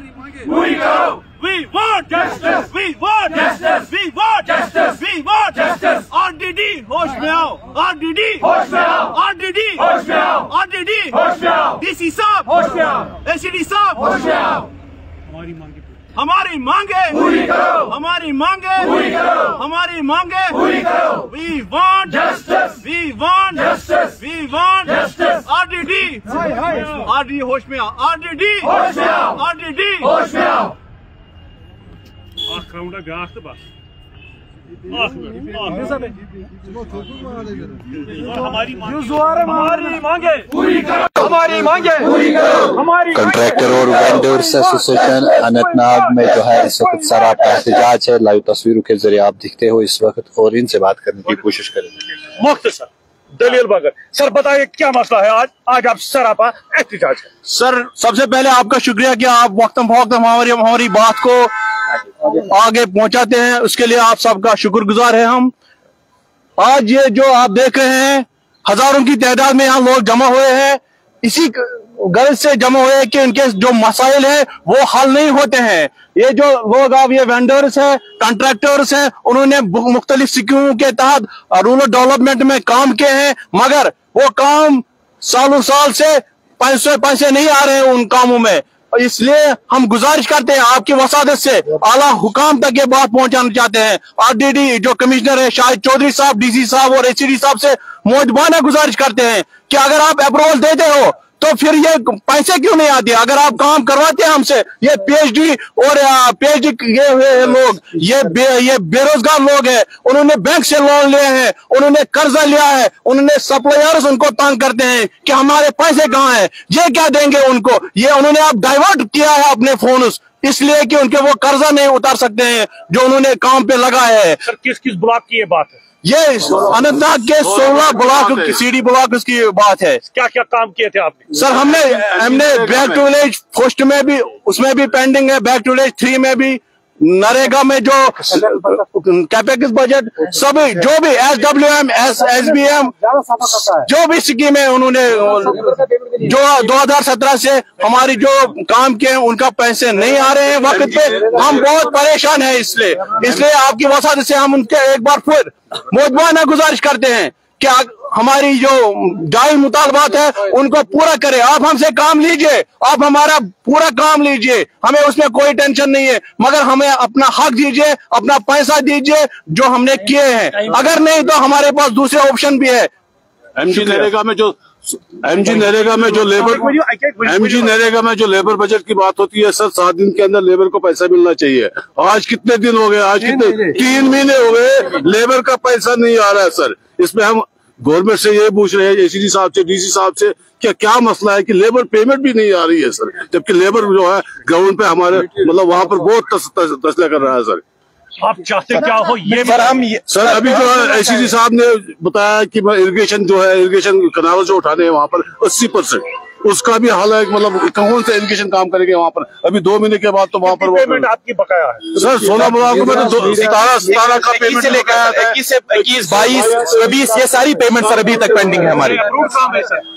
पूरी करो। We want justice. We want justice. We want justice. We want justice. RDD होश में आओ। RDD होश में आओ। RDD होश में आओ। RDD होश में आओ। DC साहब होश में आओ। ACD साहब होश में आओ। हमारी मांगे पूरी करो। हमारी मांगे पूरी करो। हमारी मांगे पूरी करो। We want justice. We want justice. We want justice. RDD RDD होश में आओ। RDD होश में आओ। RDD होश में आओ। Akramda gahtı bak. कंट्रैक्टर और वेंडर्स एसोसिएशन अनंतनाग में जो है इस वक्त सरापा एहतजाज है। लाइव तस्वीरों के जरिए आप दिखते हो इस वक्त और इनसे बात करने की कोशिश करेंगे। मुख्तसर दलील बगर सर बताइए क्या मसला है आज आप सरापा एहतजाज है। सर सबसे पहले आपका शुक्रिया कि आप वक्तम फवक्तम हमारी बात को आगे पहुंचाते हैं, उसके लिए आप सबका शुक्रगुजार है हम। आज ये जो आप देख रहे हैं हजारों की तादाद में यहाँ लोग जमा हुए हैं, इसी गर्ज से जमा हुए हैं कि उनके जो मसाइल है वो हल नहीं होते हैं। ये जो लोग आप ये वेंडर्स हैं, कॉन्ट्रैक्टर्स हैं, उन्होंने मुख्तलिफ स्कीमों के तहत रूरल डेवलपमेंट में काम किए हैं, मगर वो काम सालों साल से पैसे नहीं आ रहे हैं उन कामों में। इसलिए हम गुजारिश करते हैं आपकी वसादत से आला हुकाम तक ये बात पहुंचाना चाहते हैं। RDD जो कमिश्नर है शाहिद चौधरी साहब, DC साहब और ACD साहब से मौजबाना गुजारिश करते हैं कि अगर आप अप्रूवल देते हो तो फिर ये पैसे क्यों नहीं आते। अगर आप काम करवाते हैं हमसे, ये PhD और PhD ये लोग ये बेरोजगार लोग हैं, उन्होंने बैंक से लोन लिए हैं, उन्होंने कर्जा लिया है, उन्होंने सप्लायर्स उनको तंग करते हैं कि हमारे पैसे कहाँ हैं, ये क्या देंगे उनको। ये उन्होंने आप डाइवर्ट किया है अपने फोन इसलिए कि उनके वो कर्जा नहीं उतार सकते हैं जो उन्होंने काम पे लगाया है। सर किस ब्लॉक की ये बात है? ये अनंतनाग के 16 ब्लॉक CD ब्लॉक की बात है। क्या क्या काम किए थे आपने? सर हमने बैक टू विलेज फर्स्ट में भी उसमें भी पेंडिंग है, बैक टू विलेज 3 में भी, नरेगा में जो कैपेक्स बजट सभी जो भी SWM SBM जो भी स्कीम है उन्होंने जो 2017 से हमारी जो काम किए उनका पैसे नहीं आ रहे हैं वक्त पे। हम बहुत परेशान हैं इसलिए आपकी वसादत से हम उनके एक बार फिर मौजबाना गुजारिश करते हैं कि हमारी जो जायज मुतालबात है उनको पूरा करें। आप हमसे काम लीजिए, आप हमारा पूरा काम लीजिए, हमें उसमें कोई टेंशन नहीं है, मगर हमें अपना हक दीजिए, अपना पैसा दीजिए जो हमने किए हैं। अगर नहीं तो हमारे पास दूसरे ऑप्शन भी है। MG नरेगा में जो लेबर बजट की बात होती है सर, 7 दिन के अंदर लेबर को पैसा मिलना चाहिए। आज कितने दिन हो गए? आज कितने 3 महीने हो गए, लेबर का पैसा नहीं आ रहा है सर। इसमें हम गवर्नमेंट से ये पूछ रहे हैं, ACD साहब से, DC साहब से, क्या मसला है कि लेबर पेमेंट भी नहीं आ रही है सर, जबकि लेबर जो है ग्राउंड पे हमारे मतलब वहाँ पर बहुत तसला कर रहा है सर। आप चाहते क्या हो ये सर अभी जो है ACD साहब ने बताया कि इरिगेशन जो है, इरिगेशन कनाल जो उठाने हैं वहाँ पर 80% उसका भी हाल है, मतलब कौन से इरिगेशन काम करेंगे वहाँ पर। अभी 2 महीने के बाद तो वहाँ पर पेमेंट आपकी बकाया है सर। 16 ब्लॉक में तो 17 का पेमेंट लेकर आया था। 21 से 22, 24 ये सारी पेमेंट सर अभी तक पेंडिंग है हमारी।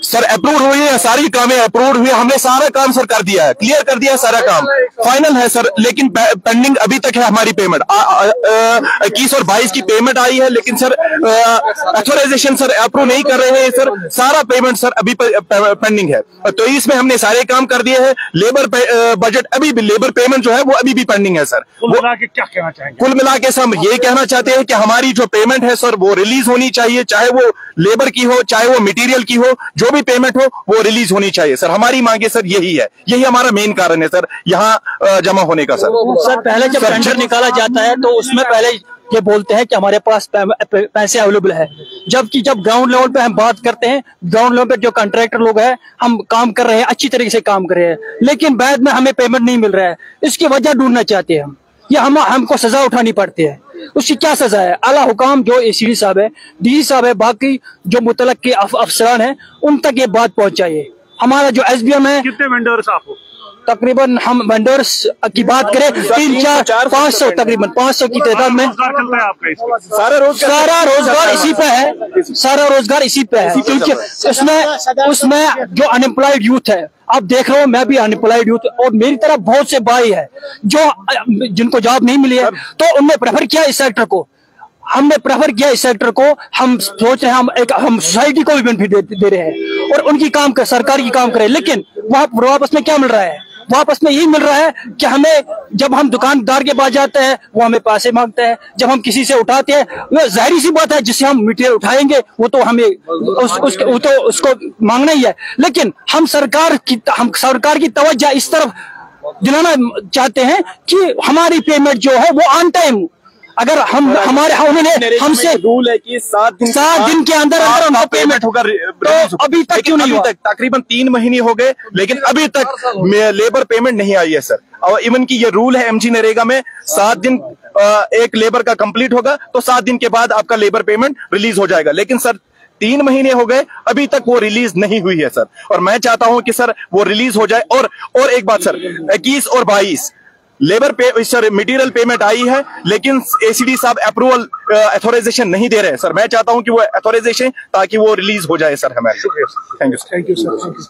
सर अप्रूव हुई है, सारी कामें अप्रूव हुई, हमने सारा काम सर कर दिया है, क्लियर कर दिया है, सारा काम फाइनल है सर, लेकिन पेंडिंग अभी तक है हमारी पेमेंट। 21 और 22 की पेमेंट आई है, लेकिन सर अथोराइजेशन सर अप्रूव नहीं कर रहे हैं सर, सारा पेमेंट सर अभी पेंडिंग है। तो इसमें हमने सारे काम कर दिए हैं। लेबर बजट अभी भी, लेबर पेमेंट जो है वो अभी भी पेंडिंग है सर। कुल मिला के क्या कहना चाहेंगे? कुल मिला के हम ये कहना चाहते हैं कि हमारी जो पेमेंट है सर वो रिलीज होनी चाहिए, चाहे वो लेबर की हो, चाहे वो मटेरियल की हो, जो भी पेमेंट हो वो रिलीज होनी चाहिए सर। हमारी मांगे सर यही है, यही हमारा मेन कारण है सर यहाँ जमा होने का सर। सर पहले जब टेंडर निकाला जाता है तो उसमें पहले ये बोलते हैं कि हमारे पास पैसे अवेलेबल है, जबकि जब ग्राउंड लेवल पे हम बात करते हैं, ग्राउंड लेवल पे जो कॉन्ट्रैक्टर लोग हैं हम काम कर रहे हैं, अच्छी तरीके से काम कर रहे हैं, लेकिन बाद में हमें पेमेंट नहीं मिल रहा है। इसकी वजह ढूंढना चाहते हैं हम, या हमको सजा उठानी पड़ती है। उसकी क्या सजा है? आला हुकाम जो ACD साहब है, DC साहब है, बाकी जो मुतलक के अफसरान है उन तक ये बात पहुंचाइए। हमारा जो SBM है, कितने वेंडर्स आप हो? तकरीबन हम वेंडर्स की बात करें 300-400 तकरीबन 500 की तादाद में सारा रोजगार इसी पे है, सारा रोजगार इसी पे है, क्योंकि उसमें जो अनएम्प्लॉयड यूथ है, आप देख रहे हो मैं भी अनएम्प्लॉयड यूथ, और मेरी तरफ बहुत से भाई है जो जिनको जॉब नहीं मिली है, तो उनने प्रेफर किया इस सेक्टर को, हमने प्रेफर किया इस सेक्टर को। हम सोच रहे हैं हम सोसाइटी को भी बेनिफिट दे रहे हैं और उनकी काम कर सरकार की काम करें, लेकिन वापस में क्या मिल रहा है? वापस में यही मिल रहा है कि हमें जब हम दुकानदार के पास जाते हैं वो हमें पैसे मांगते हैं, जब हम किसी से उठाते हैं वो जाहिर सी बात है जिससे हम मटेरियल उठाएंगे वो तो हमें उसको मांगना ही है, लेकिन हम सरकार की तवज्जो इस तरफ दिलाना चाहते हैं कि हमारी पेमेंट जो है वो ऑन टाइम, अगर उन्होंने हमसे रूल है कि 7 दिन के अंदर उनको पेमेंट होगा, तो अभी तक क्यों नहीं हुआ? तकरीबन 3 महीने हो गए लेकिन अभी तक लेबर पेमेंट नहीं आई है सर। और इवन की ये रूल है एमजी नरेगा में 7 दिन एक लेबर का कंप्लीट होगा तो 7 दिन के बाद आपका लेबर पेमेंट रिलीज हो जाएगा, लेकिन सर 3 महीने हो गए अभी तक वो रिलीज नहीं हुई है सर। और मैं चाहता हूं कि सर वो रिलीज हो जाए। और एक बात सर, 21 और 22 लेबर मटेरियल पेमेंट आई है लेकिन एसीडी साहब अप्रूवल अथॉराइजेशन नहीं दे रहे हैं सर। मैं चाहता हूं कि वो अथॉराइजेशन ताकि वो रिलीज हो जाए सर हमारे। Thank you sir.